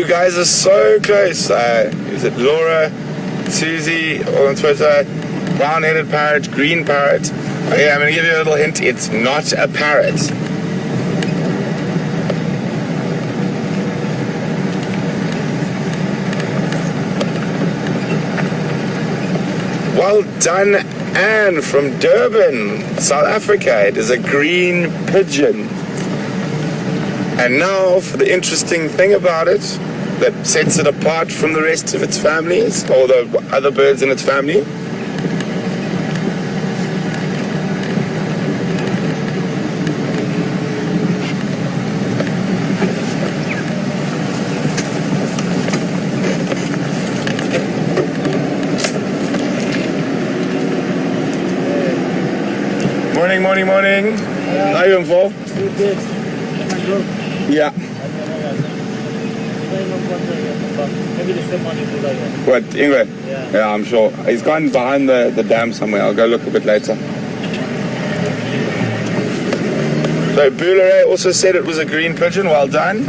You guys are so close. Is it Laura, Susie, all on Twitter? Brown-headed parrot, green parrot. Okay, I'm going to give you a little hint. It's not a parrot. Well done, Anne from Durban, South Africa. It is a green pigeon. And now for the interesting thing about it that sets it apart from the rest of its families, or the other birds in its family. Morning. How are you involved? Good. Yeah. Maybe the same one you put out. What, Ingrid? Yeah, I'm sure. He's gone behind the dam somewhere. I'll go look a bit later. So Boulere also said it was a green pigeon. Well done.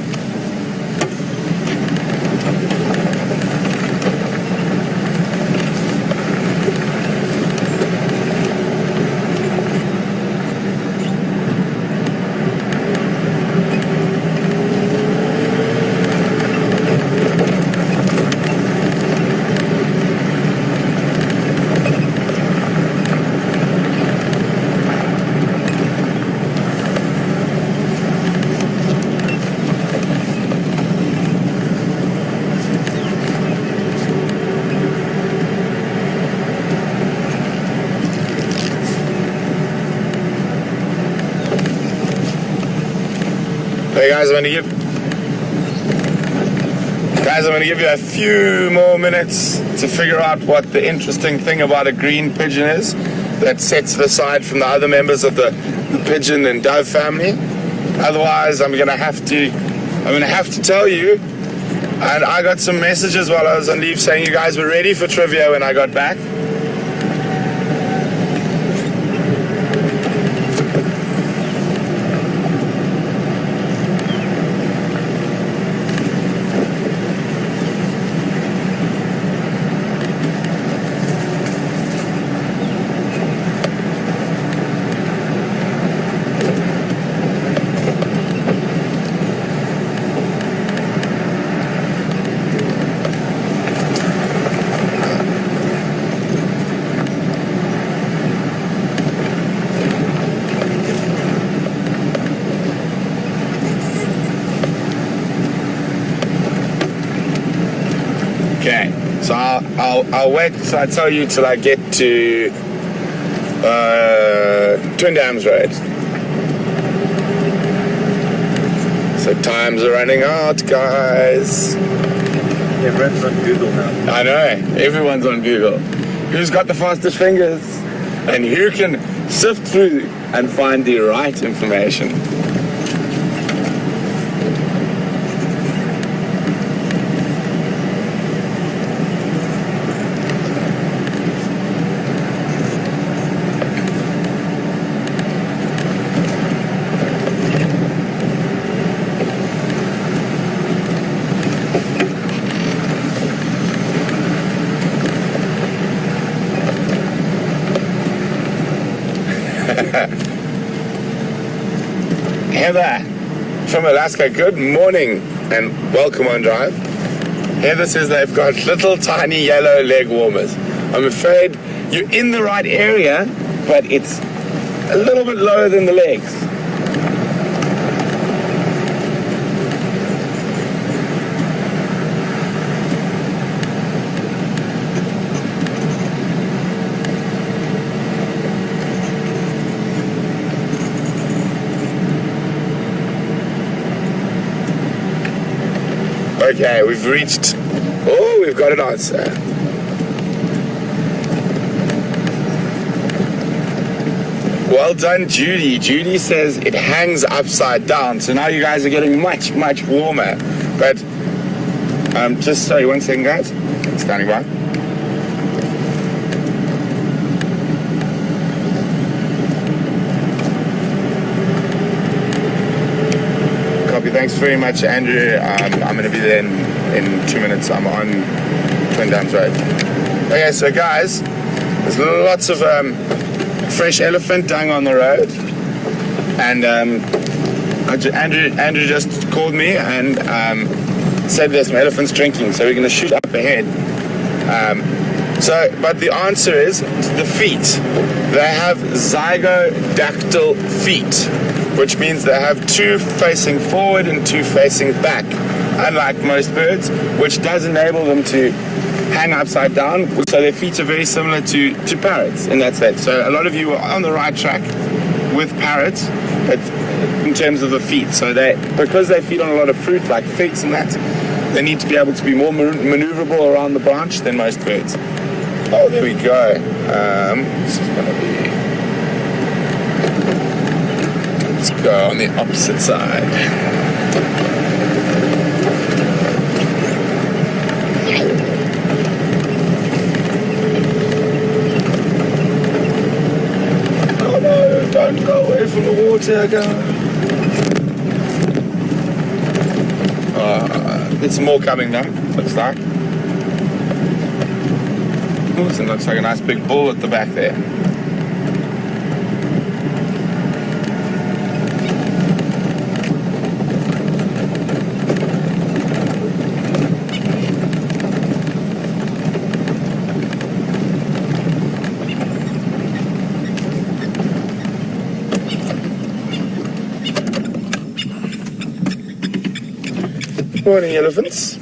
Hey guys, I'm going to give you a few more minutes to figure out what the interesting thing about a green pigeon is that sets it aside from the other members of the pigeon and dove family. Otherwise, I'm going to have to tell you. And I got some messages while I was on leave saying you guys were ready for trivia when I got back. Okay, so I'll wait till I tell you till I get to Twin Dams Road. So times are running out, guys. Everyone's on Google now. I know, everyone's on Google. Who's got the fastest fingers? And who can sift through and find the right information? Heather from Alaska, good morning and welcome on drive. Heather says they've got little tiny yellow leg warmers. I'm afraid you're in the right area, but it's a little bit lower than the legs. Okay, we've got an answer. Well done, Judy. Judy says it hangs upside down, so now you guys are getting much, much warmer. But, just sorry, 1 second, guys. Standing by. Copy, thanks very much, Andrew. I'm going to be there in 2 minutes. I'm on Twin Dams Road. Okay, so guys, there's lots of fresh elephant dung on the road, and Andrew just called me and said there's some elephants drinking, so we're going to shoot up ahead. But the answer is the feet. They have zygodactyl feet, which means they have two facing forward and two facing back, unlike most birds, which does enable them to hang upside down. So their feet are very similar to parrots in that sense. So a lot of you are on the right track with parrots in terms of the feet. So because they feed on a lot of fruit like figs and that, they need to be able to be more maneuverable around the branch than most birds. Oh, there we go. This is going to be... Let's go on the opposite side. Oh no, don't go away from the water, go. There's some more coming now, looks like. Ooh, it looks like a nice big bull at the back there. Morning, elephants.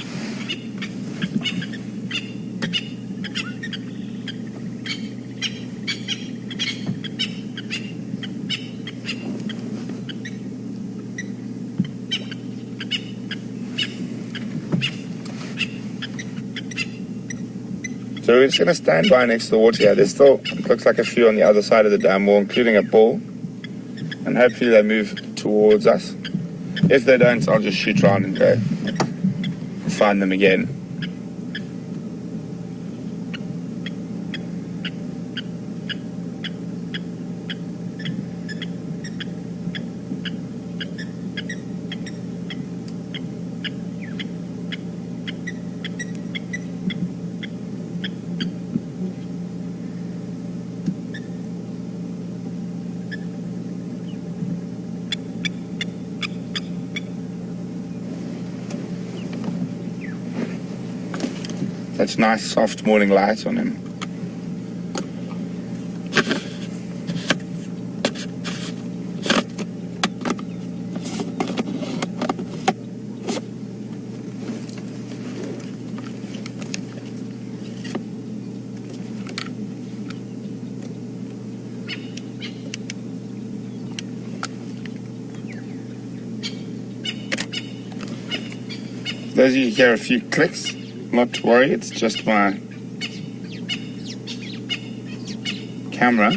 So we're just going to stand by next to the water here. There's still, looks like a few on the other side of the dam wall, including a bull. And hopefully they move towards us. If they don't, I'll just shoot around and go find them again. That's nice soft morning light on him. Those of you hear a few clicks, not to worry, it's just my camera.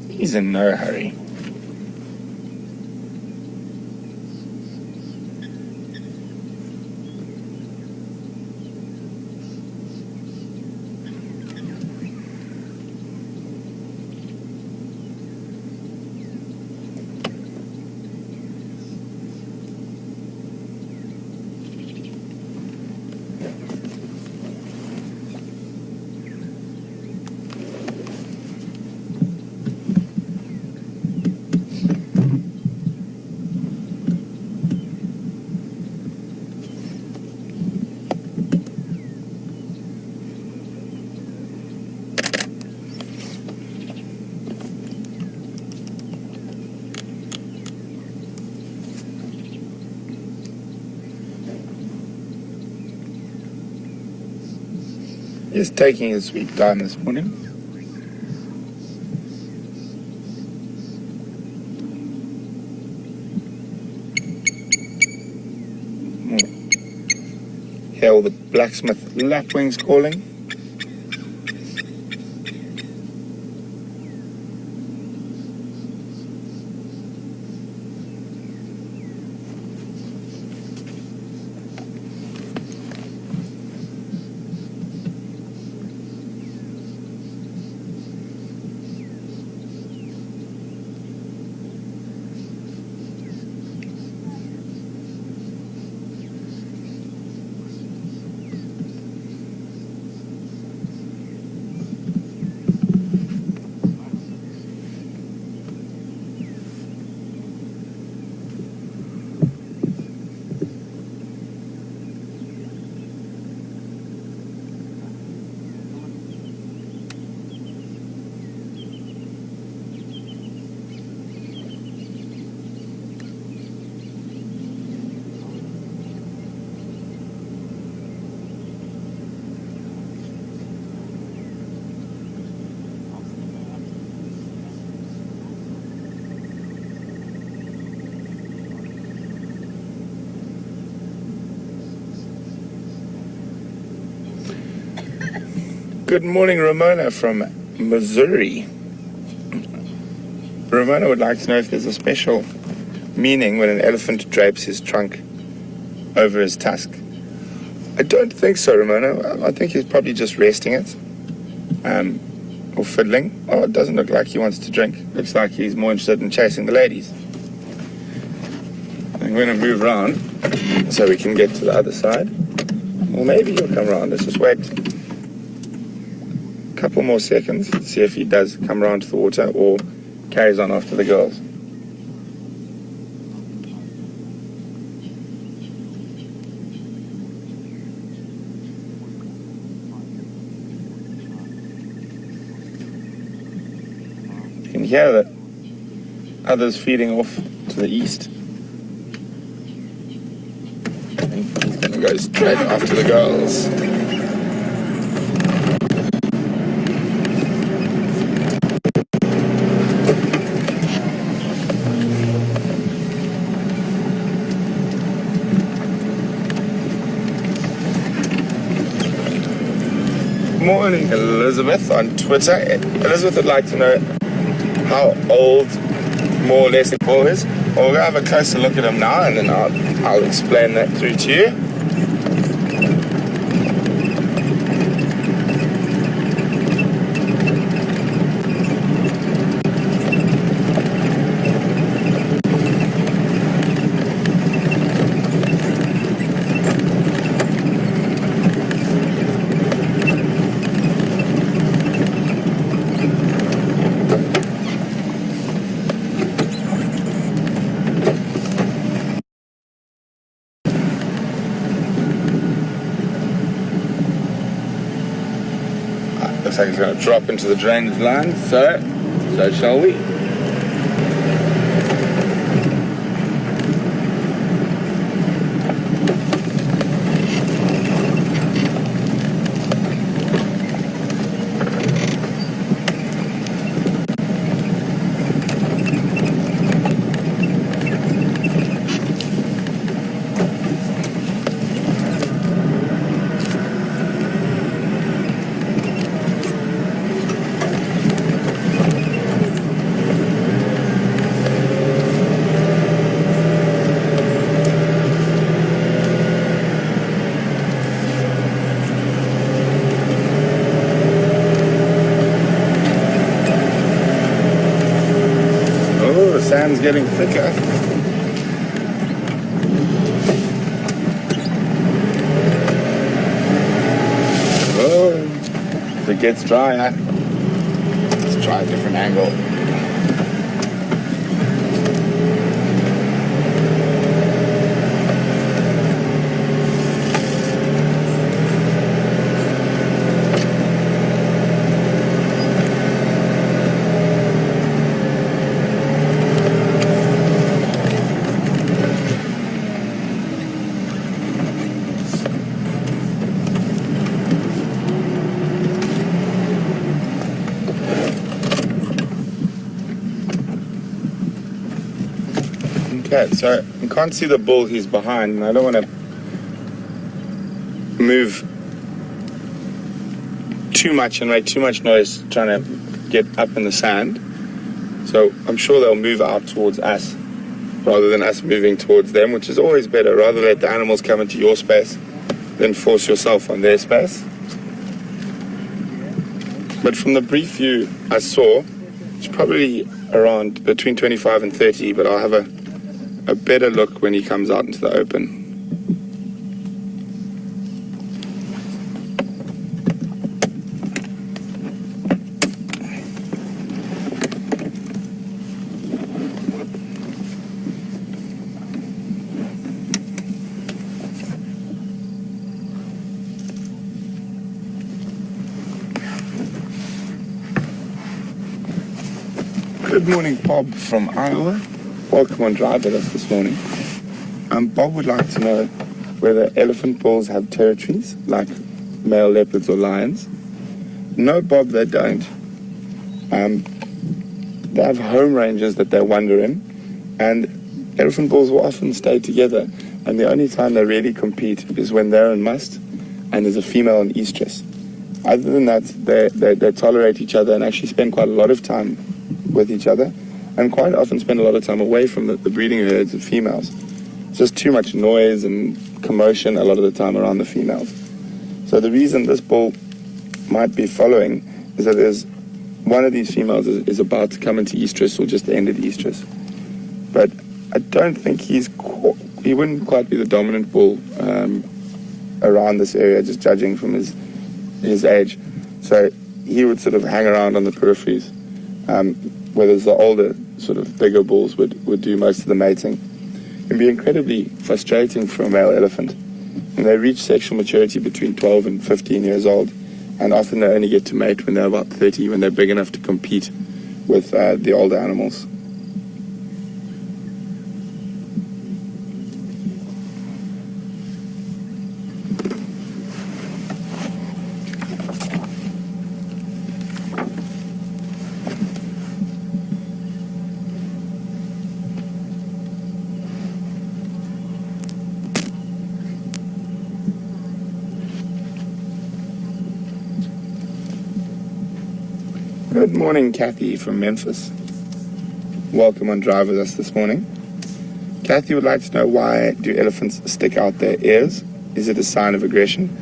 He's in no hurry. He's taking his sweet time this morning. Hear all the blacksmith lapwings calling. Good morning, Ramona from Missouri. Ramona would like to know if there's a special meaning when an elephant drapes his trunk over his tusk. I don't think so, Ramona. I think he's probably just resting it, or fiddling. Oh, it doesn't look like he wants to drink. Looks like he's more interested in chasing the ladies. I'm going to move around so we can get to the other side. Or maybe he'll come around. Let's just wait a couple more seconds, see if he does come around to the water or carries on after the girls. You can hear the others feeding off to the east. And he's going to go straight after the girls. Morning, Elizabeth on Twitter. Elizabeth would like to know how old, more or less, the bull is. Well, we'll have a closer look at him now, and then I'll explain that through to you. Looks like it's going to drop into the drainage line, so shall we. Sand's getting thicker. Oh, if it gets drier, let's try a different angle. Okay, so you can't see the bull he's behind, and I don't want to move too much and make too much noise trying to get up in the sand. So I'm sure they'll move out towards us rather than us moving towards them, which is always better. Rather let the animals come into your space than force yourself on their space. But from the brief view I saw, it's probably around between 25 and 30, but I'll have a better look when he comes out into the open. Good morning, Bob from Iowa. Welcome on WldEarth this morning. Bob would like to know whether elephant bulls have territories like male leopards or lions. No, Bob, they don't. They have home ranges that they wander in, and elephant bulls will often stay together, and the only time they really compete is when they're in must and there's a female in estrus. Other than that, they tolerate each other and actually spend quite a lot of time with each other, and quite often spend a lot of time away from the breeding herds of females. It's just too much noise and commotion a lot of the time around the females. So the reason this bull might be following is that there's one of these females is about to come into estrus or just ended estrus. But I don't think he wouldn't quite be the dominant bull around this area, just judging from his age. So he would sort of hang around on the peripheries. Whereas the older, sort of bigger bulls would do most of the mating. It can be incredibly frustrating for a male elephant. And they reach sexual maturity between 12 and 15 years old, and often they only get to mate when they're about 30, when they're big enough to compete with the older animals. Good morning, Kathy from Memphis. Welcome on Drive with us this morning. Kathy would like to know, why do elephants stick out their ears? Is it a sign of aggression?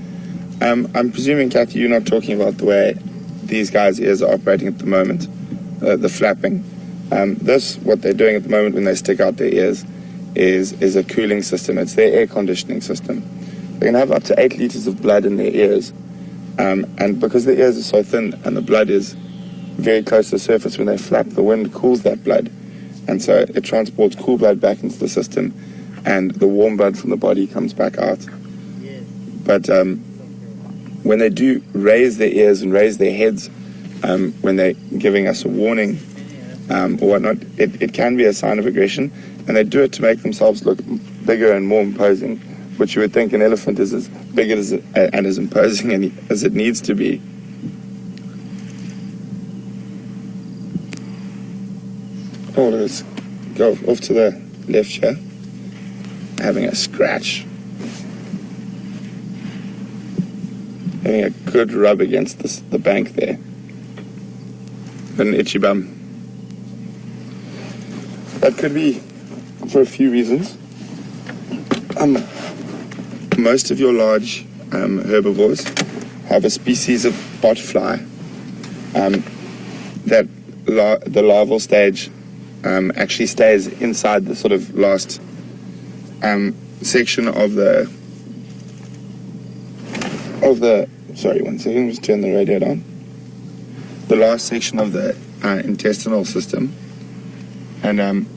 I'm presuming, Kathy, you're not talking about the way these guys' ears are operating at the moment, the flapping. What they're doing at the moment when they stick out their ears is a cooling system. It's their air conditioning system. They can have up to 8 liters of blood in their ears, and because the ears are so thin and the blood is very close to the surface, when they flap, the wind cools that blood, and so it transports cool blood back into the system, and the warm blood from the body comes back out. But when they do raise their ears and raise their heads, when they're giving us a warning or whatnot, it can be a sign of aggression, and they do it to make themselves look bigger and more imposing, which you would think an elephant is as big and as imposing as it needs to be. Oh, let's go off to the left here, having a scratch, having a good rub against the bank there, an itchy bum. That could be for a few reasons. Most of your large herbivores have a species of botfly that the larval stage actually stays inside the sort of last section of the sorry, one second, just turn the radio down. The last section of the intestinal system, and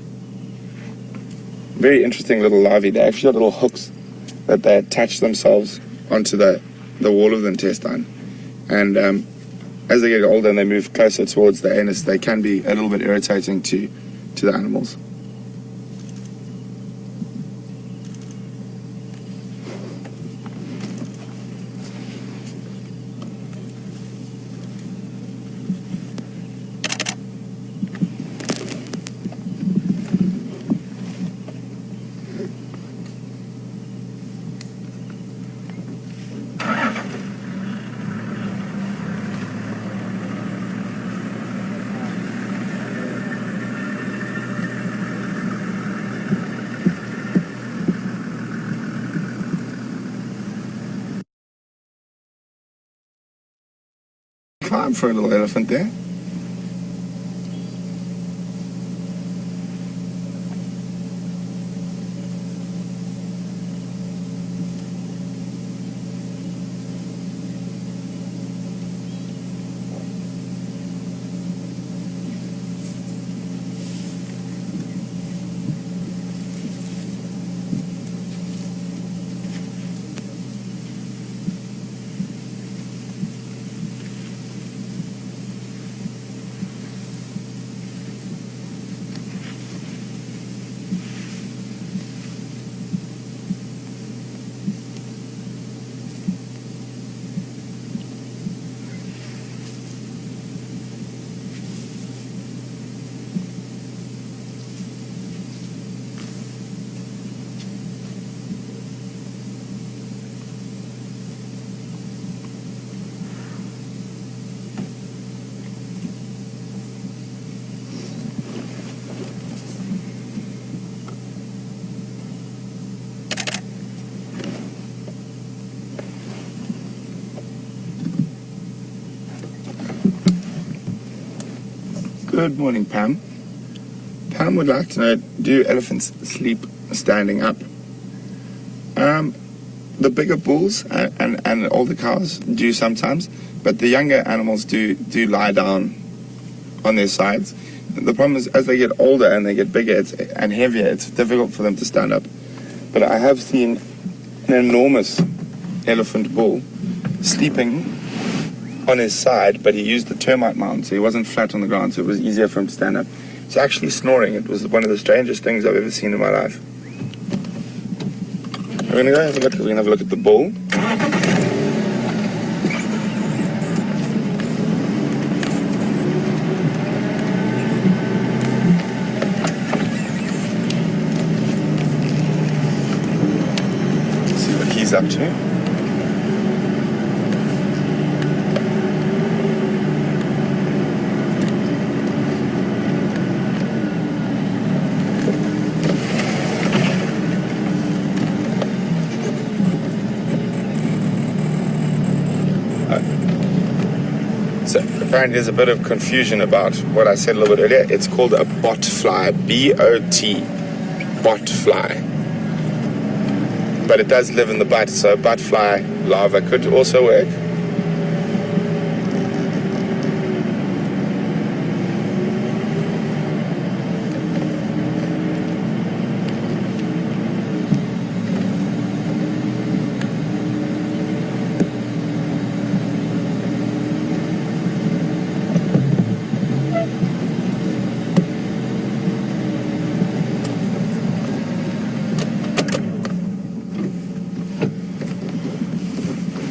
very interesting little larvae. They actually got little hooks that they attach themselves onto the wall of the intestine, and as they get older and they move closer towards the anus, they can be a little bit irritating to the animals. time for a little elephant there. Good morning, Pam. Pam would like to know, do elephants sleep standing up? The bigger bulls and older cows do sometimes, but the younger animals do lie down on their sides. The problem is, as they get older and they get bigger and heavier, it's difficult for them to stand up. But I have seen an enormous elephant bull sleeping on his side, but he used the termite mound, so he wasn't flat on the ground, so it was easier for him to stand up. It's actually snoring. It was one of the strangest things I've ever seen in my life. We're gonna go have a look. We're gonna have a look at the bull. See what he's up to. So apparently there's a bit of confusion about what I said a little bit earlier. It's called a bot fly, B-O-T, bot fly. But it does live in the butt, so butt fly larva could also work.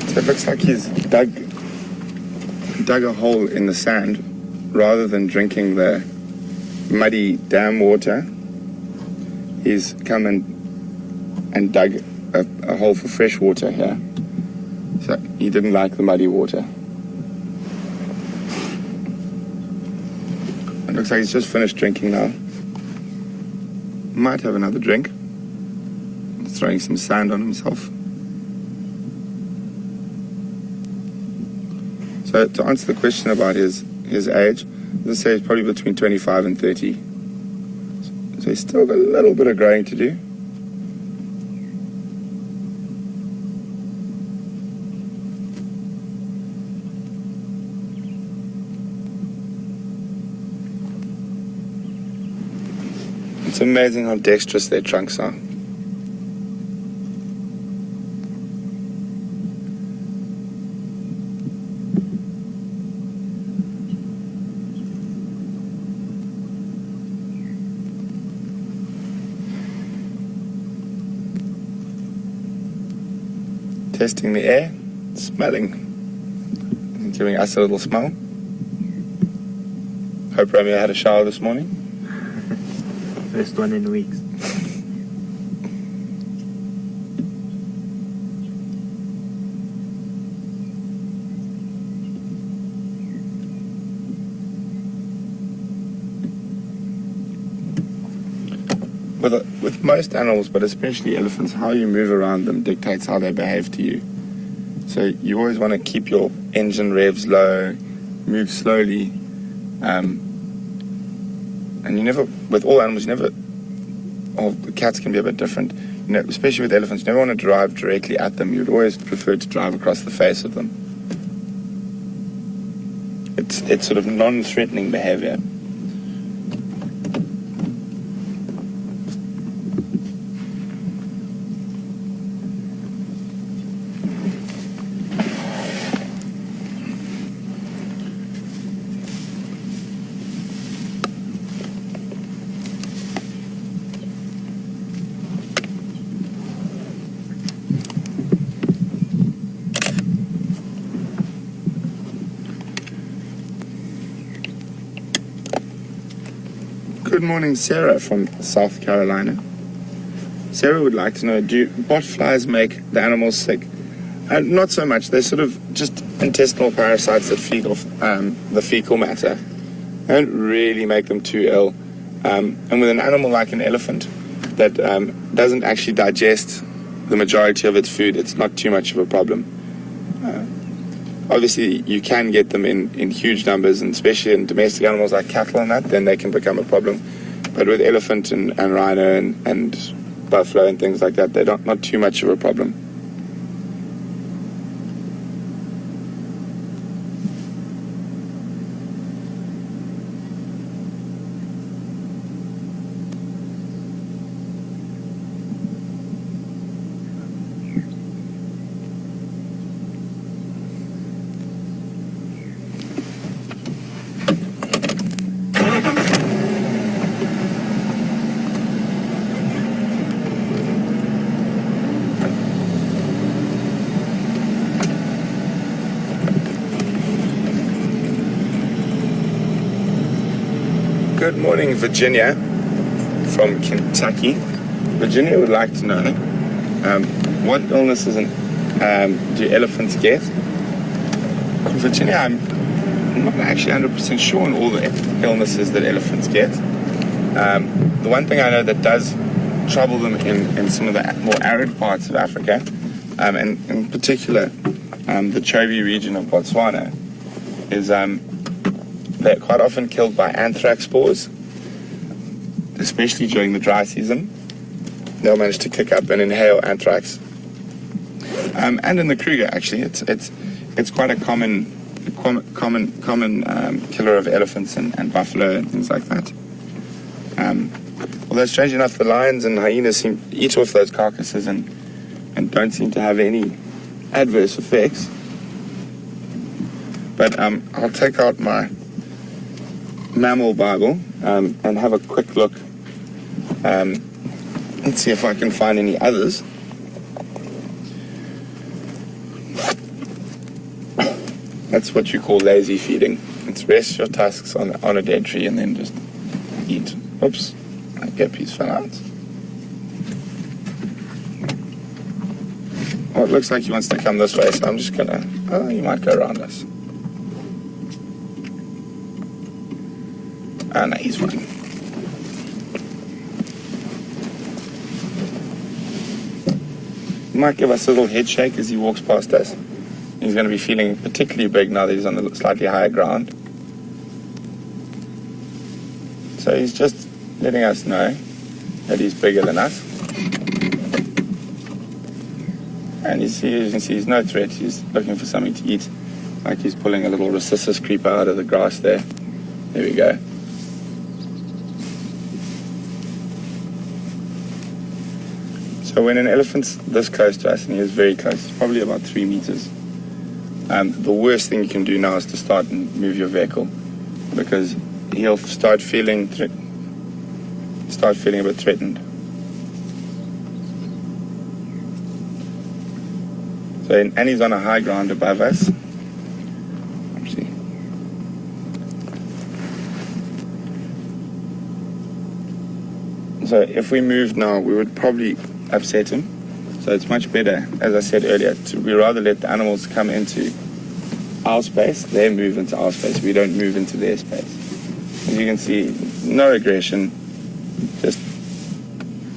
It looks like he's dug a hole in the sand rather than drinking the muddy dam water. He's come and dug a hole for fresh water here. So he didn't like the muddy water. It looks like he's just finished drinking now. Might have another drink. Throwing some sand on himself. So to answer the question about his age, let's say he's probably between 25 and 30. So he's still got a little bit of growing to do. It's amazing how dexterous their trunks are. Testing the air, smelling, and giving us a little smell. Hope Romeo had a shower this morning. First one in weeks. With most animals, but especially elephants, how you move around them dictates how they behave to you. So you always want to keep your engine revs low, move slowly, and you never, with all animals, you never, oh, the cats can be a bit different, you know, especially with elephants, you never want to drive directly at them. You would always prefer to drive across the face of them. It's sort of non-threatening behavior. Good morning, Sarah from South Carolina. Sarah would like to know, do botflies make the animals sick? Not so much. They're sort of just intestinal parasites that feed off the fecal matter. They don't really make them too ill. And with an animal like an elephant that doesn't actually digest the majority of its food, it's not too much of a problem. Obviously, you can get them in huge numbers, and especially in domestic animals like cattle and that, then they can become a problem. But with elephant and rhino and buffalo and things like that, they're not too much of a problem. Good morning, Virginia from Kentucky. Virginia would like to know what illnesses do elephants get? Virginia, I'm not actually 100% sure on all the illnesses that elephants get. The one thing I know that does trouble them in some of the more arid parts of Africa, and in particular the Chobe region of Botswana, is they're quite often killed by anthrax spores, especially during the dry season. They'll manage to kick up and inhale anthrax. And in the Kruger, actually, it's quite a common killer of elephants and buffalo and things like that. Although strange enough, the lions and hyenas seem to eat off those carcasses and don't seem to have any adverse effects. But I'll take out my mammal Bible and have a quick look and see if I can find any others. That's what you call lazy feeding. It's rest your tusks on a dead tree and then just eat. Oops, my earpiece fell out. Well, it looks like he wants to come this way, so I'm just gonna, he might go around us. No, he's fine. He might give us a little head shake as he walks past us. He's going to be feeling particularly big now that he's on the slightly higher ground. So he's just letting us know that he's bigger than us. And you can see he's no threat. He's looking for something to eat, like he's pulling a little rhesus creeper out of the grass there. There we go. So when an elephant's this close to us, and he is very close, it's probably about 3 meters, the worst thing you can do now is to start and move your vehicle, because he'll start feeling a bit threatened. So, and he's on a high ground above us. So if we moved now, we would probably upset him. So it's much better, as I said earlier, we rather let the animals come into our space, they move into our space, we don't move into their space. As you can see, no aggression, just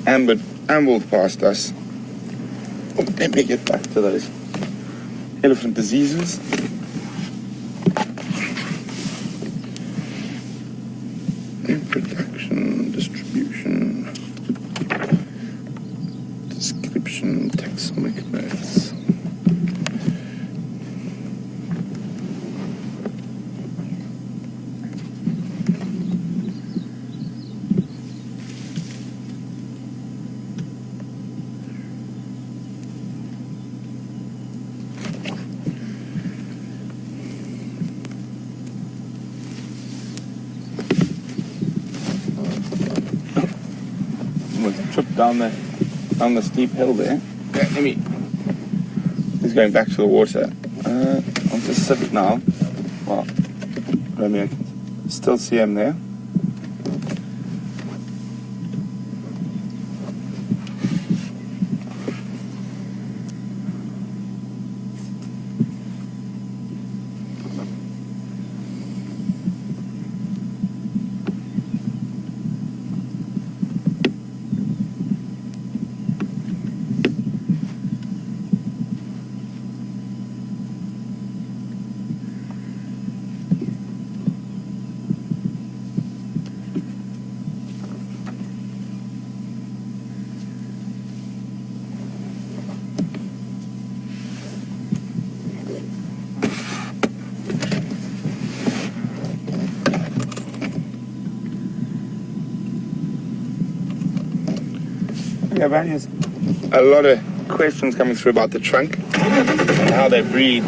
ambled past us. Oh, let me get back to those elephant diseases. Taxonomic notes. Trip down the steep hill there. Yeah, let me. He's going back to the water. I'll just sit now. Well, Romeo can still see him there. Yeah, there's a lot of questions coming through about the trunk and how they breathe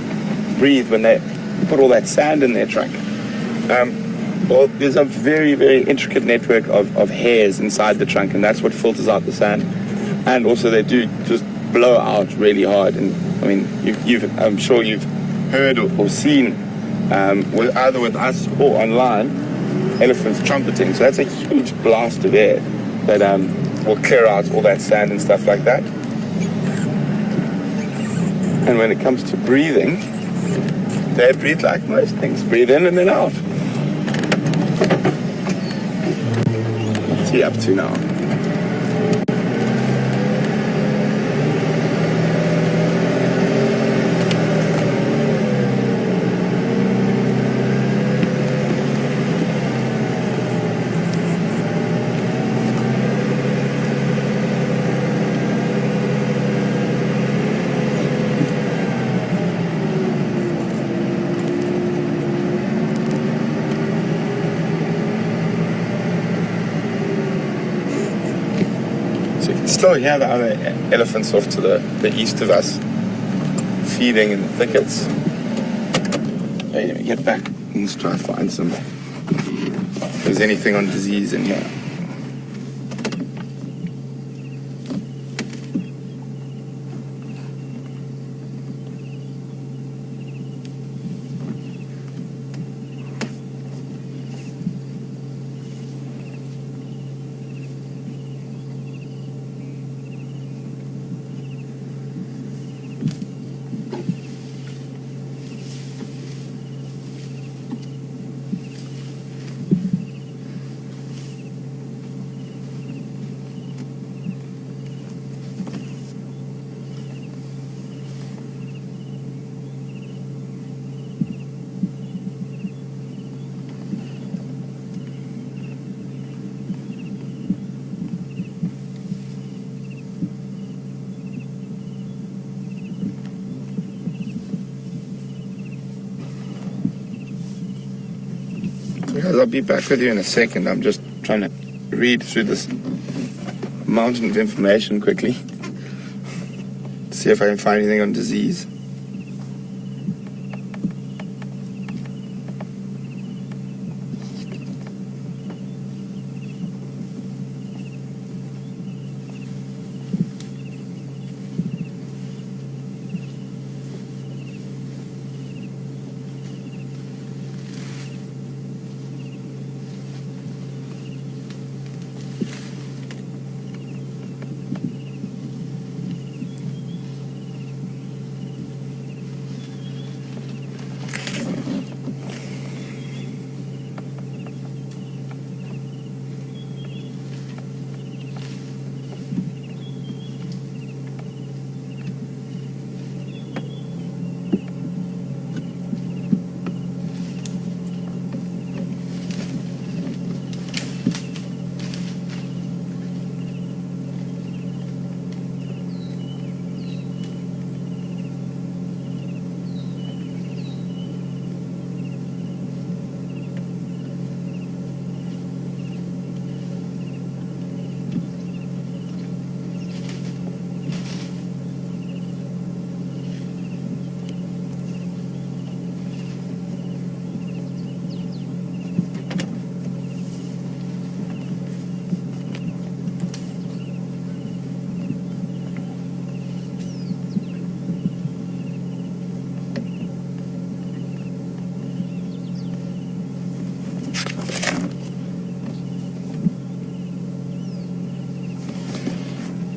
when they put all that sand in their trunk. Well, there's a very, very intricate network of hairs inside the trunk, and that's what filters out the sand. And also they do just blow out really hard. And I mean, I'm sure you've heard or seen, either with us or online, elephants trumpeting. So that's a huge blast of air that will clear out all that sand and stuff like that. And when it comes to breathing, they breathe like most things. Breathe in and then out. What's he up to now? Still hear the other elephants off to the east of us feeding in the thickets. Hey, let me get back. Let's try to find some. If there's anything on disease in here. Guys, I'll be back with you in a second. I'm just trying to read through this mountain of information quickly to see if I can find anything on disease.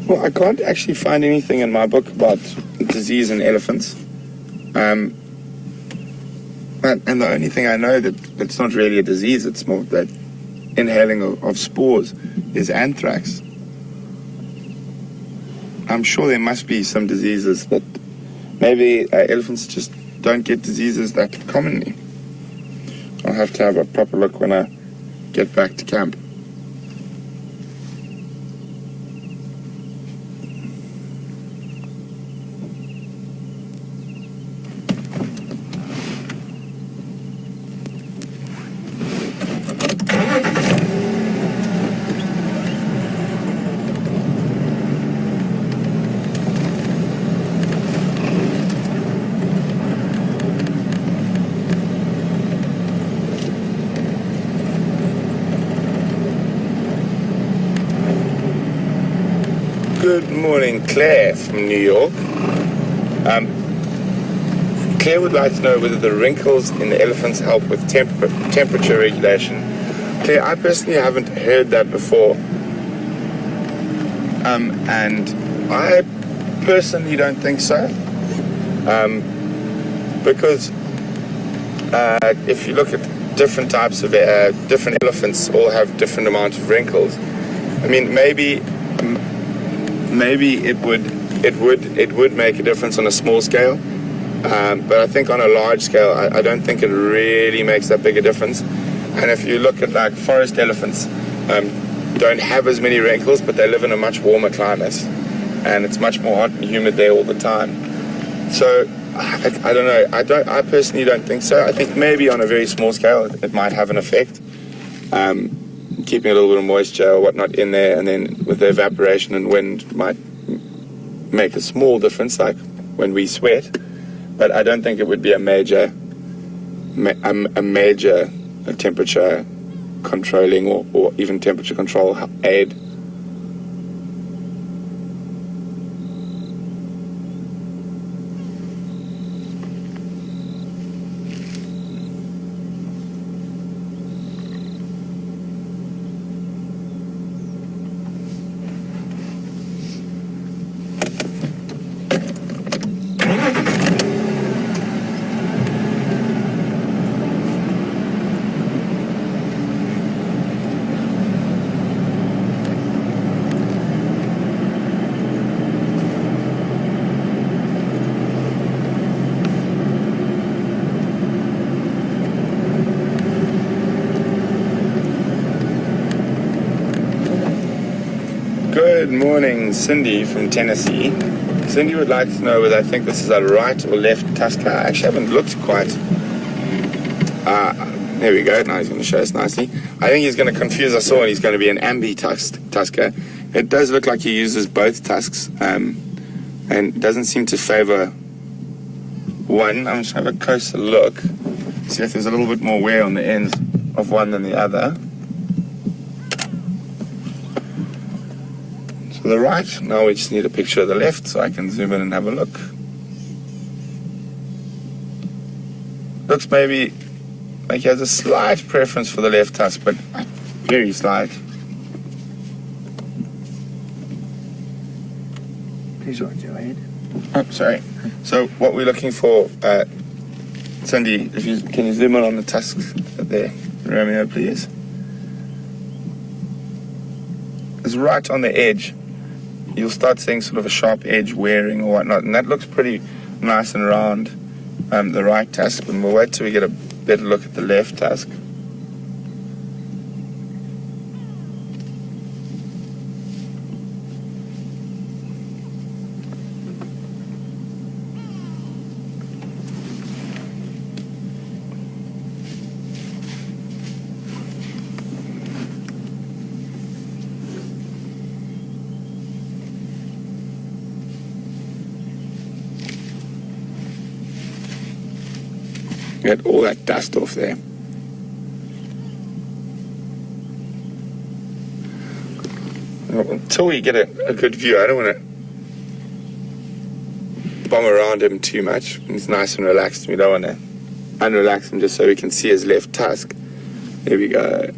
Well, I can't actually find anything in my book about disease in elephants. And the only thing I know that's not really a disease, it's more that inhaling of spores, is anthrax. I'm sure there must be some diseases that maybe elephants just don't get diseases that commonly. I'll have to have a proper look when I get back to camp. Good morning, Claire from New York. Claire would like to know whether the wrinkles in the elephants help with temperature regulation. Claire, I personally haven't heard that before. And I personally don't think so. Because if you look at different types of different elephants, all have different amounts of wrinkles. I mean, maybe it would make a difference on a small scale, but I think on a large scale, I don't think it really makes that big a difference. And if you look at like forest elephants, don't have as many wrinkles, but they live in a much warmer climate, and it's much more hot and humid there all the time. So I don't know. I personally don't think so. I think maybe on a very small scale, it might have an effect. Keeping a little bit of moisture or whatnot in there, and then with the evaporation and wind might make a small difference, like when we sweat. But I don't think it would be a major temperature controlling or even temperature control aid. Good morning, Cindy from Tennessee. Cindy would like to know whether I think this is a right or left tusker. I actually haven't looked quite. There we go. Now he's going to show us nicely. I think he's going to confuse us all, and he's going to be an tusker. It does look like he uses both tusks, and doesn't seem to favor one. I'm just going to have a closer look, see if there's a little bit more wear on the ends of one than the other. So the right, now we just need a picture of the left so I can zoom in and have a look. Looks maybe like he has a slight preference for the left tusk, but very slight. Please watch your head. Oh, sorry. So what we're looking for, Cindy, can you zoom in on the tusks there, Romeo, please? It's right on the edge. You'll start seeing sort of a sharp edge wearing or whatnot, and that looks pretty nice and round, the right tusk, and we'll wait till we get a better look at the left tusk. Get all that dust off there. Well, until we get a good view, I don't want to bomb around him too much. He's nice and relaxed. We don't want to unrelax him just so we can see his left tusk. There we go.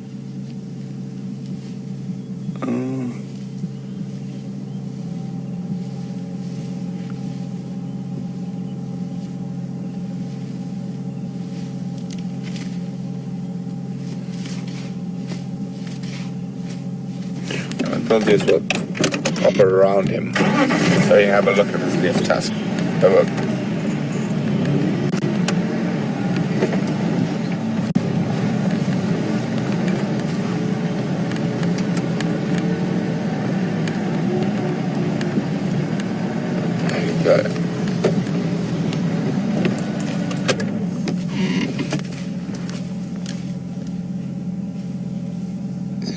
we'll do is we'll hop around him so you can have a look at his left tusk. There you go.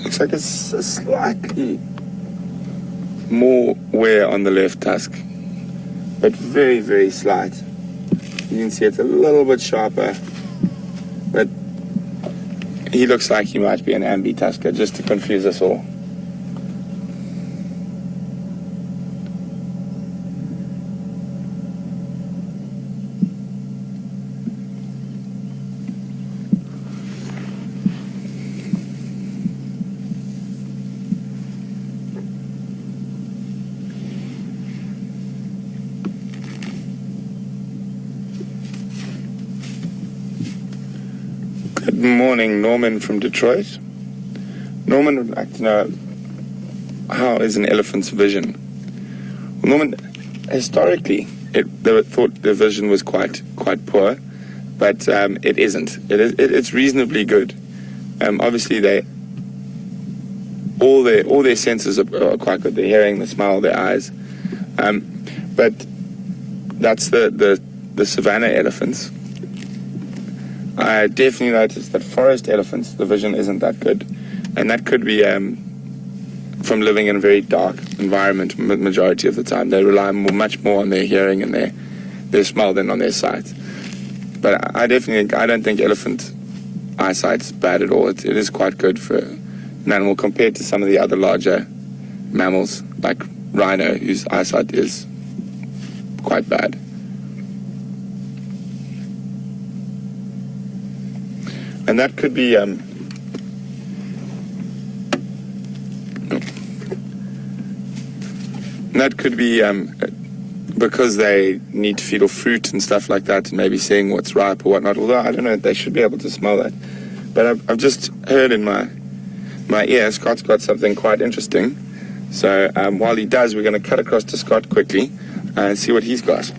Looks like it's a slightly more wear on the left tusk, but very, very slight. You can see it's a little bit sharper, but he looks like he might be an ambi tusker, just to confuse us all. Good morning, Norman from Detroit. Norman would like to know, how is an elephant's vision? Well, Norman, historically, they thought the vision was quite poor, but it isn't. It's reasonably good. Obviously, all their senses are quite good. Their hearing, the smell, their eyes. But that's the savanna elephants. I definitely noticed that forest elephants, the vision isn't that good. And that could be from living in a very dark environment majority of the time. They rely much more on their hearing and their smell than on their sight. But I don't think elephant eyesight's bad at all. It is quite good for an animal compared to some of the other larger mammals, like rhino, whose eyesight is quite bad. And that could be because they need to feed off fruit and stuff like that, and maybe seeing what's ripe or whatnot. Although I don't know, they should be able to smell that. But I've just heard in my ear, Scott's got something quite interesting. So while he does, we're going to cut across to Scott quickly and see what he's got.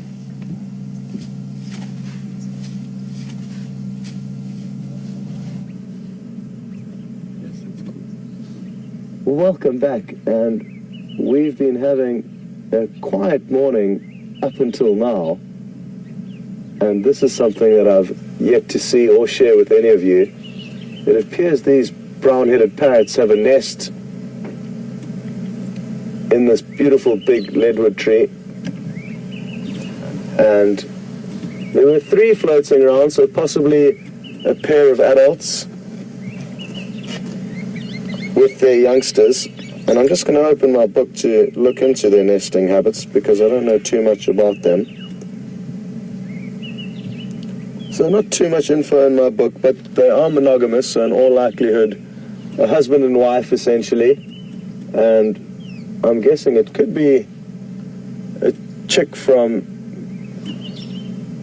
Welcome back, and we've been having a quiet morning up until now, and this is something that I've yet to see or share with any of you. It appears these brown-headed parrots have a nest in this beautiful big leadwood tree, and there were 3 floating around, so possibly a pair of adults with their youngsters. And I'm just going to open my book to look into their nesting habits because I don't know too much about them. So not too much info in my book, but they are monogamous, so in all likelihood a husband and wife essentially, and I'm guessing it could be a chick from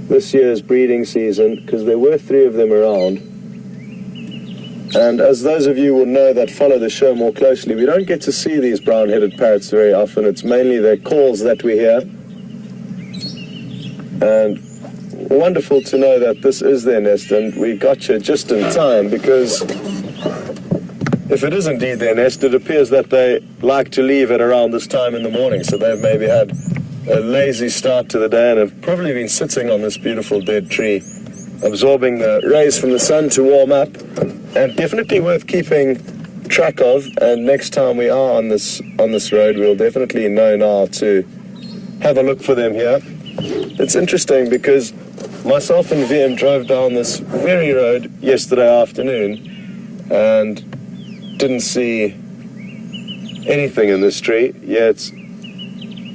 this year's breeding season because there were 3 of them around. And as those of you will know that follow the show more closely, we don't get to see these brown-headed parrots very often. It's mainly their calls that we hear. And wonderful to know that this is their nest, and we got you just in time, because if it is indeed their nest, it appears that they like to leave at around this time in the morning. So they've maybe had a lazy start to the day and have probably been sitting on this beautiful dead tree, absorbing the rays from the sun to warm up. And definitely worth keeping track of, and next time we are on this road, we'll definitely know now to have a look for them here. It's interesting because myself and VM drove down this very road yesterday afternoon and didn't see anything in this tree, yet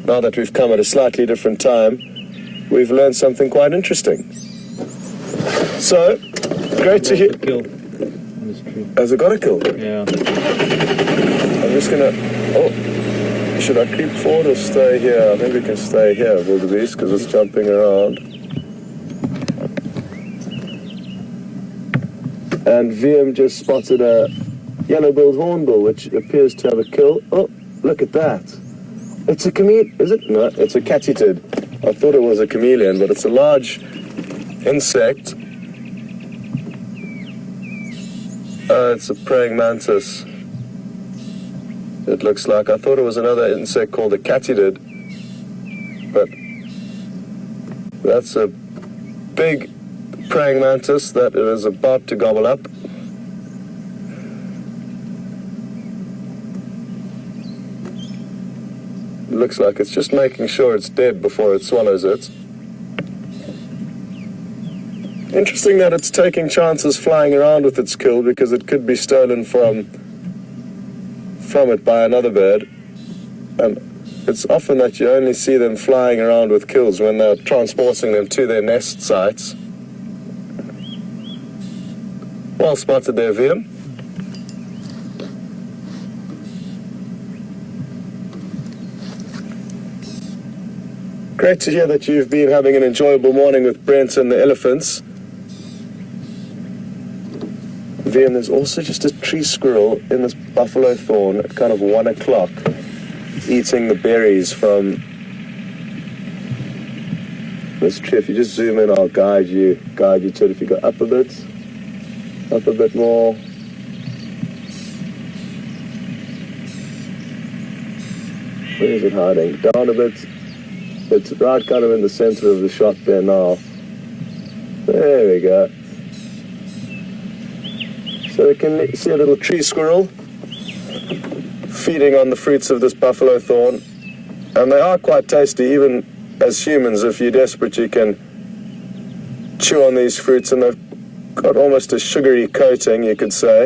now that we've come at a slightly different time, we've learned something quite interesting. So, great to hear. Has it got a kill? Yeah. I'm just gonna... Oh, should I creep forward or stay here? I think we can stay here, wildebeest, because it's jumping around. And VM just spotted a yellow-billed hornbill, which appears to have a kill. Oh, look at that. It's a chameleon, is it? No, it's a katydid. I thought it was a chameleon, but it's a large insect. It's a praying mantis. It looks like. I thought it was another insect called a katydid, but that's a big praying mantis that it is about to gobble up. It looks like it's just making sure it's dead before it swallows it. Interesting that it's taking chances flying around with its kill, because it could be stolen from it by another bird. And it's often that you only see them flying around with kills when they're transporting them to their nest sites. Well spotted there, VM. Great to hear that you've been having an enjoyable morning with Brent and the elephants. VM, there's also just a tree squirrel in this buffalo thorn at kind of 1 o'clock, eating the berries from this tree. If you just zoom in, I'll guide you to it. If you go up a bit more. Where is it hiding? Down a bit. It's right kind of in the center of the shot there now. There we go. So we can see a little tree squirrel feeding on the fruits of this buffalo thorn. And they are quite tasty. Even as humans, if you're desperate, you can chew on these fruits, and they've got almost a sugary coating, you could say.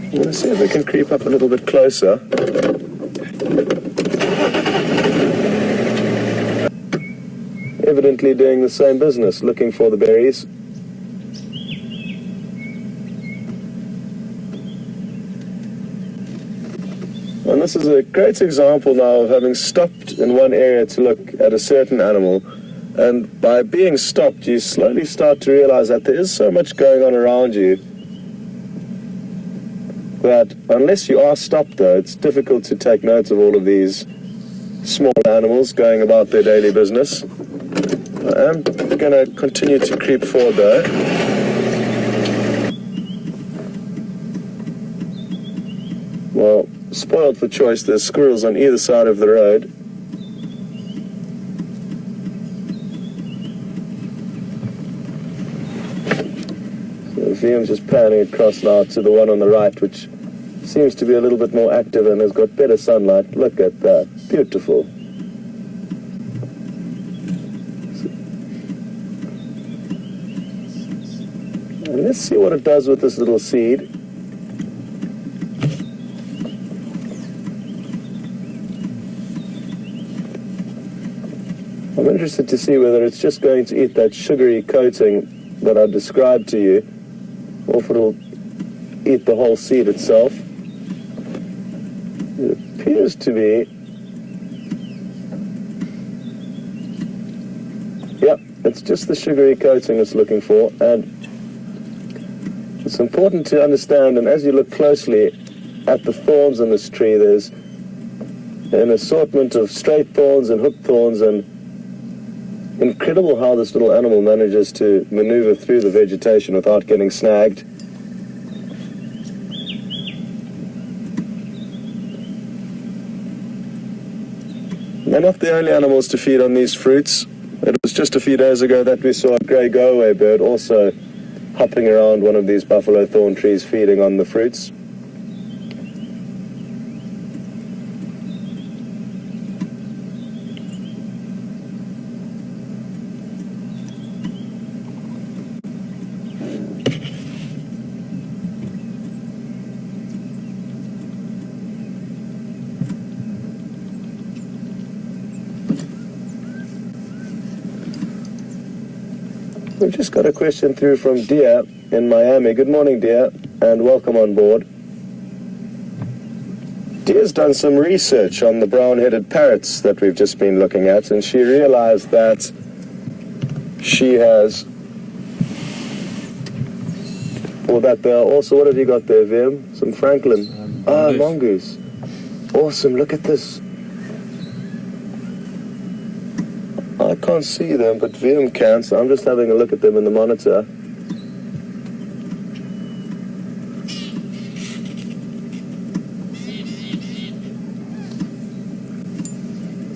I'm going to see if we can creep up a little bit closer. Evidently doing the same business, looking for the berries. And this is a great example now of having stopped in one area to look at a certain animal. And by being stopped, you slowly start to realize that there is so much going on around you that unless you are stopped, though, it's difficult to take note of all of these small animals going about their daily business. I am going to continue to creep forward, though. Well, spoiled for choice, there's squirrels on either side of the road. So VM's just panning across now to the one on the right, which seems to be a little bit more active and has got better sunlight. Look at that. Beautiful. And let's see what it does with this little seed. I'm interested to see whether it's just going to eat that sugary coating that I described to you, or if it'll eat the whole seed itself. It appears to be, yep, it's just the sugary coating it's looking for. And it's important to understand, and as you look closely at the thorns in this tree, there's an assortment of straight thorns and hooked thorns, and incredible how this little animal manages to maneuver through the vegetation without getting snagged. They're not the only animals to feed on these fruits. It was just a few days ago that we saw a grey go-away bird also hopping around one of these buffalo thorn trees feeding on the fruits. We've just got a question through from Dia in Miami. Good morning, Dia, and welcome on board. Dia's done some research on the brown-headed parrots that we've just been looking at, and she realized that she has Or that there are also, what have you got there, Vim? Some Franklin. Mongoose. Awesome, look at this. I can't see them, but Vim can, so I'm just having a look at them in the monitor.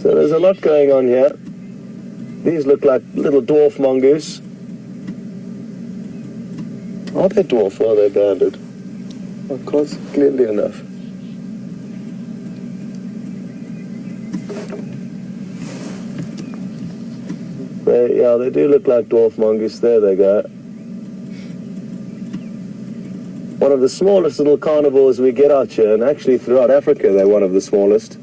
So there's a lot going on here. These look like little dwarf mongoose. Are they dwarf or are they banded? I can't see clearly enough. They do look like dwarf mongoose. There they go. One of the smallest little carnivores we get out here, and actually throughout Africa they're one of the smallest.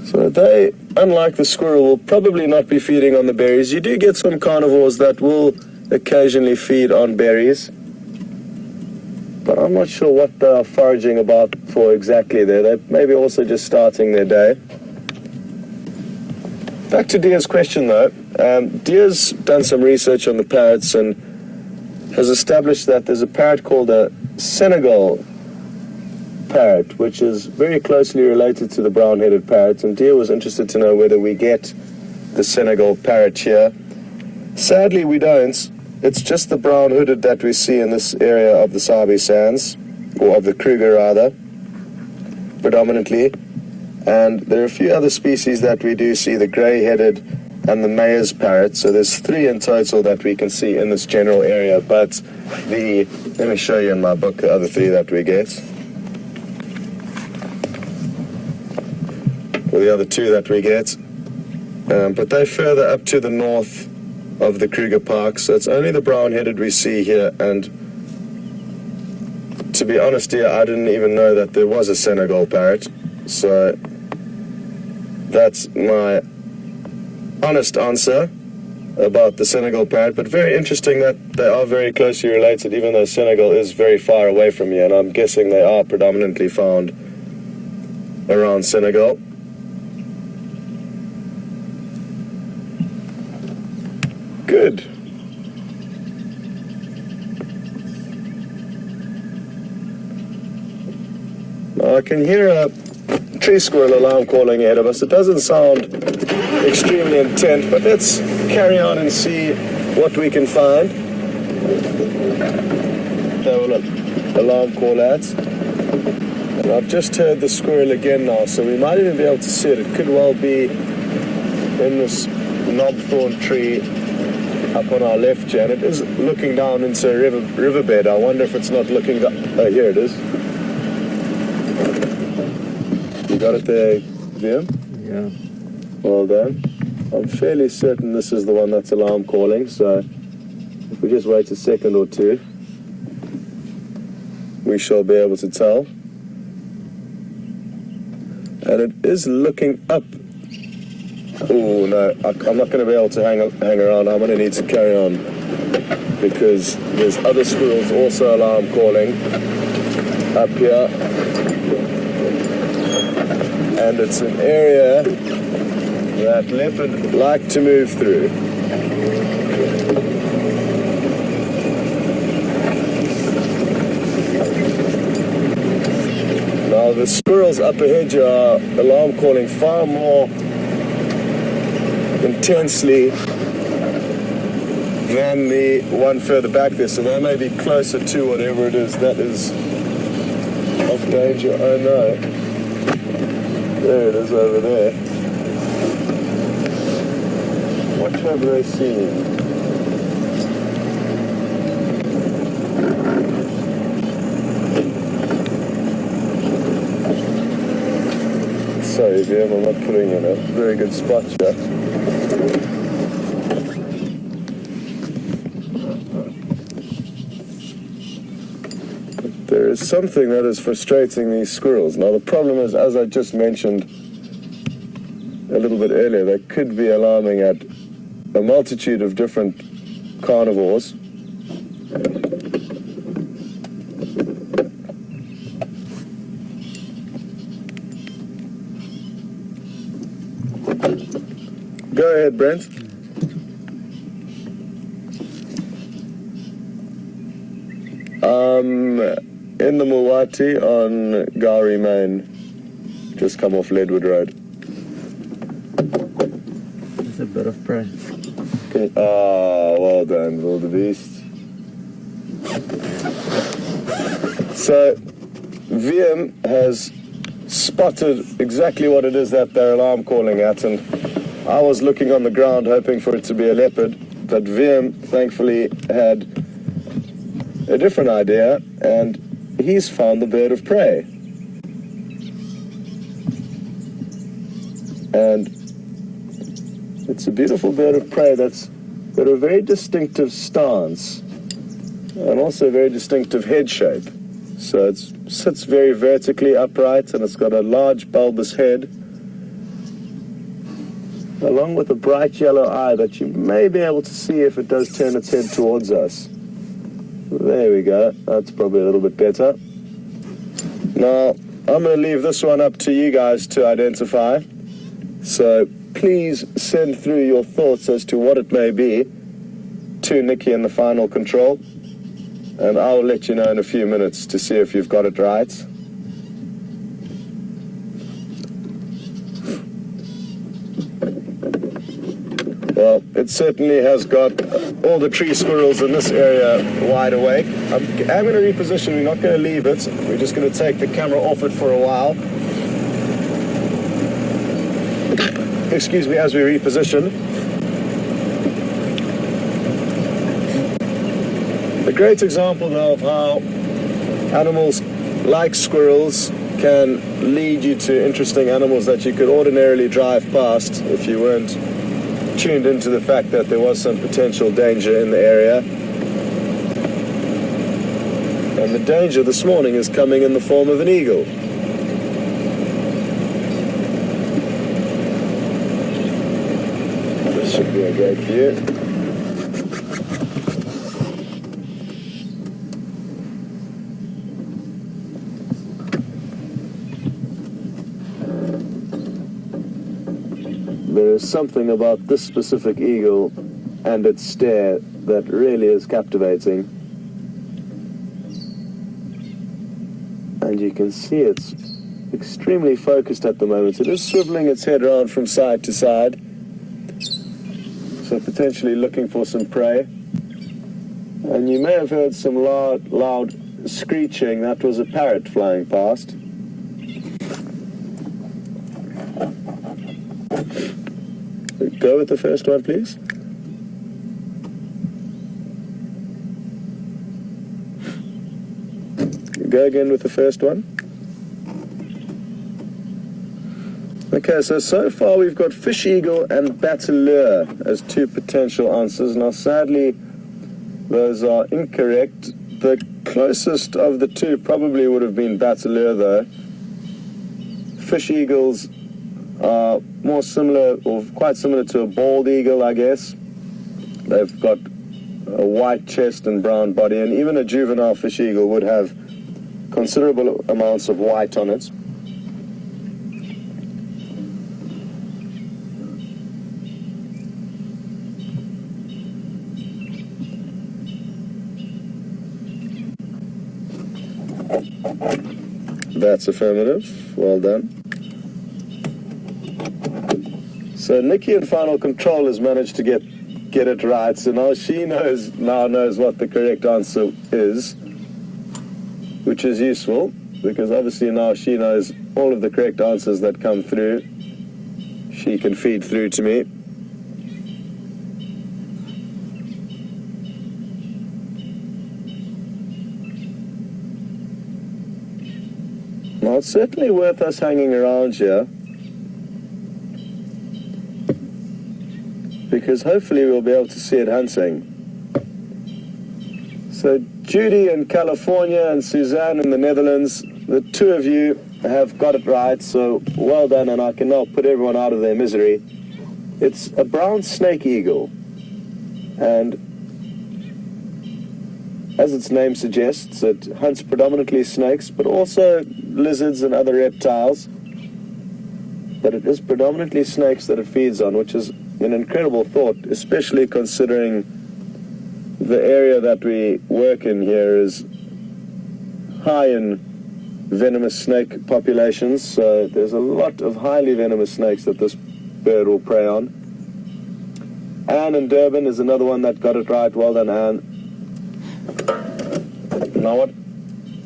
So they, unlike the squirrel, will probably not be feeding on the berries. You do get some carnivores that will occasionally feed on berries, but I'm not sure what they are foraging about for exactly there. They're maybe also just starting their day. Back to Deer's question though. Deer's done some research on the parrots and has established that there's a parrot called a Senegal parrot, which is very closely related to the brown-headed parrot, and Deer was interested to know whether we get the Senegal parrot here. Sadly, we don't. It's just the brown-hooded that we see in this area of the Sabi Sands, or of the Kruger rather, predominantly. And there are a few other species that we do see, the grey-headed and the Mayer's parrot. So there's 3 in total that we can see in this general area, but let me show you in my book the other 3 that we get. Or the other 2 that we get, but they're further up to the north of the Kruger Park, so it's only the brown-headed we see here. And to be honest here, I didn't even know that there was a Senegal parrot, so that's my honest answer about the Senegal parrot. But very interesting that they are very closely related, even though Senegal is very far away from here, and I'm guessing they are predominantly found around Senegal. Good. Now I can hear a tree squirrel alarm calling ahead of us. It doesn't sound extremely intent, but let's carry on and see what we can find. That will alarm call at. And I've just heard the squirrel again now, so we might even be able to see it. It could well be in this knobthorn tree up on our left here, and it is looking down into a riverbed. I wonder if it's not looking down. Oh, here it is. You got it there, Vim? Yeah. Well done. I'm fairly certain this is the one that's alarm calling, so if we just wait a second or 2, we shall be able to tell. And it is looking up. Oh no, I'm not going to be able to hang around. I'm going to need to carry on because there's other squirrels also alarm calling up here, and it's an area that leopard like to move through. Now the squirrels up ahead here are alarm calling far more intensely than the one further back there, so they may be closer to whatever it is that is of danger. Oh no, there it is over there. What have they seen? Sorry, Vim, I'm not putting in a very good spot here. There is something that is frustrating these squirrels. Now the problem is, as I just mentioned a little bit earlier, they could be alarming at a multitude of different carnivores, Go ahead, Brent. In the Mulwati on Gowrie Main. Just come off Leadwood Road. It's a bit of prey. Okay. Oh, well done, wildebeest. So, VM has spotted exactly what it is that they're alarm calling at, and I was looking on the ground hoping for it to be a leopard, but VM thankfully had a different idea, and he's found the bird of prey. And it's a beautiful bird of prey that's got a very distinctive stance and also a very distinctive head shape. So it sits very vertically upright, and it's got a large bulbous head along with a bright yellow eye that you may be able to see if it does turn its head towards us. There we go. That's probably a little bit better. Now, I'm going to leave this one up to you guys to identify. So please send through your thoughts as to what it may be to Nikki in the final control. And I'll let you know in a few minutes to see if you've got it right. Well, it certainly has got all the tree squirrels in this area wide awake. I'm going to reposition. We're not going to leave it. We're just going to take the camera off it for a while. Excuse me, as we reposition. A great example, though, of how animals like squirrels can lead you to interesting animals that you could ordinarily drive past if you weren't tuned into the fact that there was some potential danger in the area. And the danger this morning is coming in the form of an eagle. This should be a great view. There is something about this specific eagle and its stare that really is captivating. And you can see it's extremely focused at the moment. It is swiveling its head around from side to side, so potentially looking for some prey. And you may have heard some loud screeching. That was a parrot flying past. Go with the first one, please. Go again with the first one. Okay, so far we've got fish eagle and battleur as two potential answers. Now, sadly, those are incorrect. The closest of the two probably would have been battleur, though. Fish eagles are more similar, or quite similar to a bald eagle, I guess. They've got a white chest and brown body, and even a juvenile fish eagle would have considerable amounts of white on it. That's affirmative. Well done. So Nikki in final control has managed to get it right. So now she knows what the correct answer is, which is useful because obviously now she knows all of the correct answers that come through. She can feed through to me. Now it's certainly worth us hanging around here, because hopefully we'll be able to see it hunting. So Judy in California and Suzanne in the Netherlands, the two of you have got it right, so well done, and I can now put everyone out of their misery. It's a brown snake eagle, and as its name suggests, it hunts predominantly snakes, but also lizards and other reptiles. But it is predominantly snakes that it feeds on, which is an incredible thought, especially considering the area that we work in here is high in venomous snake populations, so there's a lot of highly venomous snakes that this bird will prey on. Anne in Durban is another one that got it right. Well done, Anne. Now what,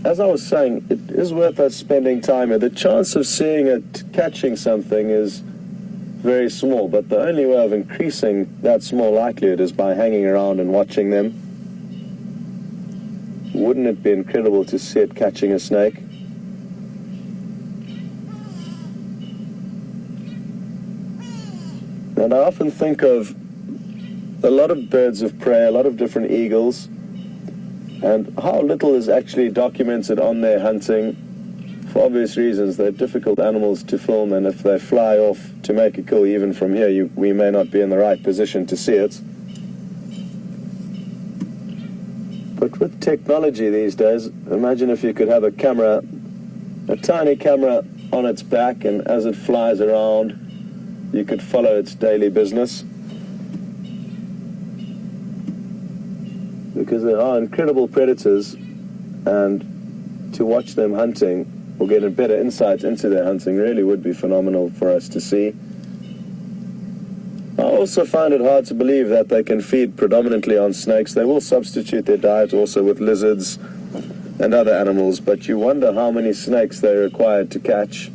as I was saying, it is worth us spending time here. The chance of seeing it catching something is very small, but the only way of increasing that small likelihood is by hanging around and watching them. Wouldn't it be incredible to see it catching a snake? And I often think of a lot of birds of prey, a lot of different eagles, and how little is actually documented on their hunting. For obvious reasons, they're difficult animals to film, and if they fly off to make a kill even from here, we may not be in the right position to see it. But with technology these days, imagine if you could have a camera, a tiny camera on its back, and as it flies around, you could follow its daily business. Because they are incredible predators, and to watch them hunting or get a better insight into their hunting really would be phenomenal for us to see. I also find it hard to believe that they can feed predominantly on snakes. They will substitute their diet also with lizards and other animals, but you wonder how many snakes they're required to catch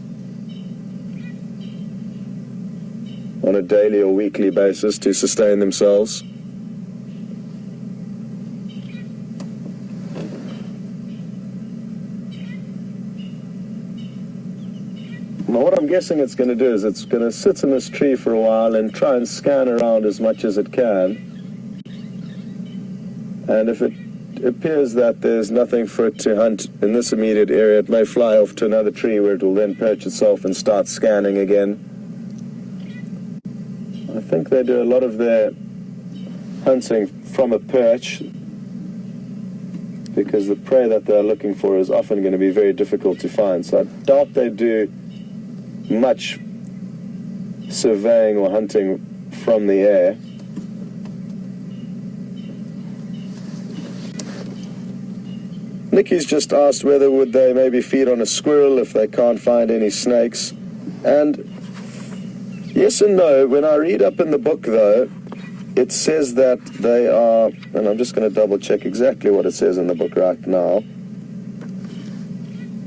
on a daily or weekly basis to sustain themselves. Now what I'm guessing it's going to do is it's going to sit in this tree for a while and try and scan around as much as it can. And if it appears that there's nothing for it to hunt in this immediate area, it may fly off to another tree where it will then perch itself and start scanning again. I think they do a lot of their hunting from a perch, because the prey that they're looking for is often going to be very difficult to find. So I doubt they do much surveying or hunting from the air. Nikki's just asked whether would they maybe feed on a squirrel if they can't find any snakes. And yes and no. When I read up in the book, though, it says that they are, and I'm just going to double check exactly what it says in the book right now,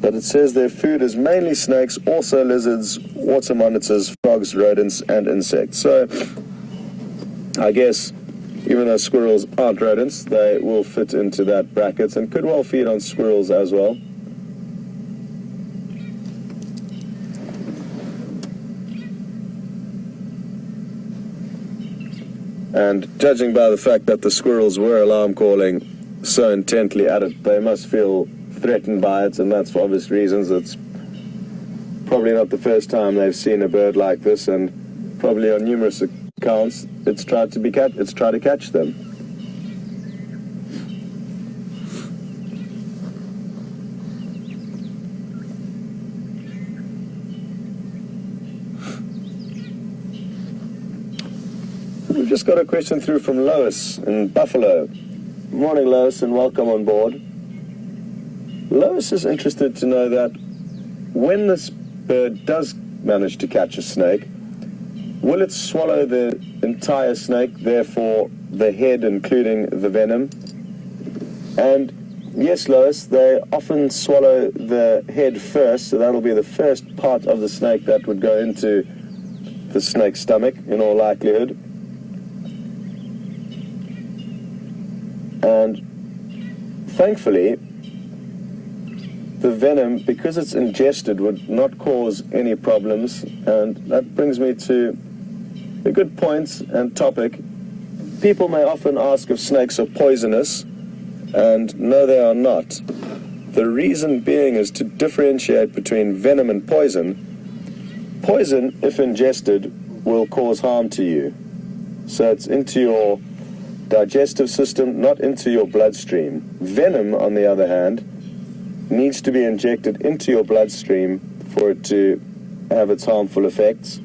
but it says their food is mainly snakes, also lizards, water monitors, frogs, rodents, and insects. So I guess even though squirrels aren't rodents, they will fit into that bracket and could well feed on squirrels as well. And judging by the fact that the squirrels were alarm calling so intently at it, they must feel threatened by it, and that's for obvious reasons. It's probably not the first time they've seen a bird like this, and probably on numerous accounts it's tried to catch them. We've just got a question through from Lois in Buffalo. Good morning, Lois, and welcome on board. Lois is interested to know that when this bird does manage to catch a snake, will it swallow the entire snake, therefore the head including the venom? And yes, Lois, they often swallow the head first, so that'll be the first part of the snake that would go into the snake's stomach in all likelihood. And thankfully, the venom, because it's ingested, would not cause any problems. And that brings me to a good point and topic. People may often ask if snakes are poisonous, and no, they are not. The reason being is to differentiate between venom and poison. Poison, if ingested, will cause harm to you. So it's into your digestive system, not into your bloodstream. Venom, on the other hand, needs to be injected into your bloodstream for it to have its harmful effects.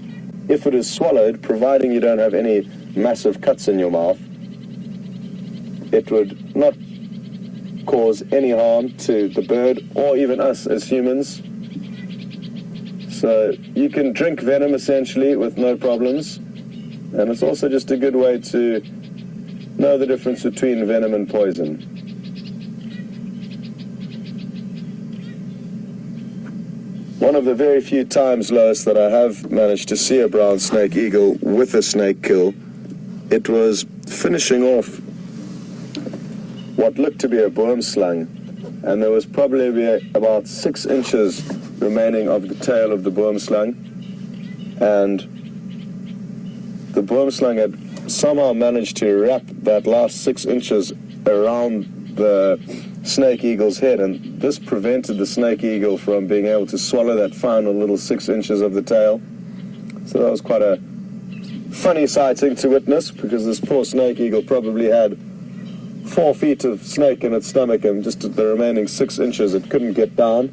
if it is swallowed, providing you don't have any massive cuts in your mouth, it would not cause any harm to the bird or even us as humans. So you can drink venom essentially with no problems, and it's also just a good way to know the difference between venom and poison. One of the very few times, Lois, that I have managed to see a brown snake eagle with a snake kill, it was finishing off what looked to be a boomslang, and there was probably about 6 inches remaining of the tail of the boomslang, and the boomslang had somehow managed to wrap that last 6 inches around the snake eagle's head, and this prevented the snake eagle from being able to swallow that final little 6 inches of the tail. So that was quite a funny sighting to witness, because this poor snake eagle probably had 4 feet of snake in its stomach, and just the remaining 6 inches it couldn't get down.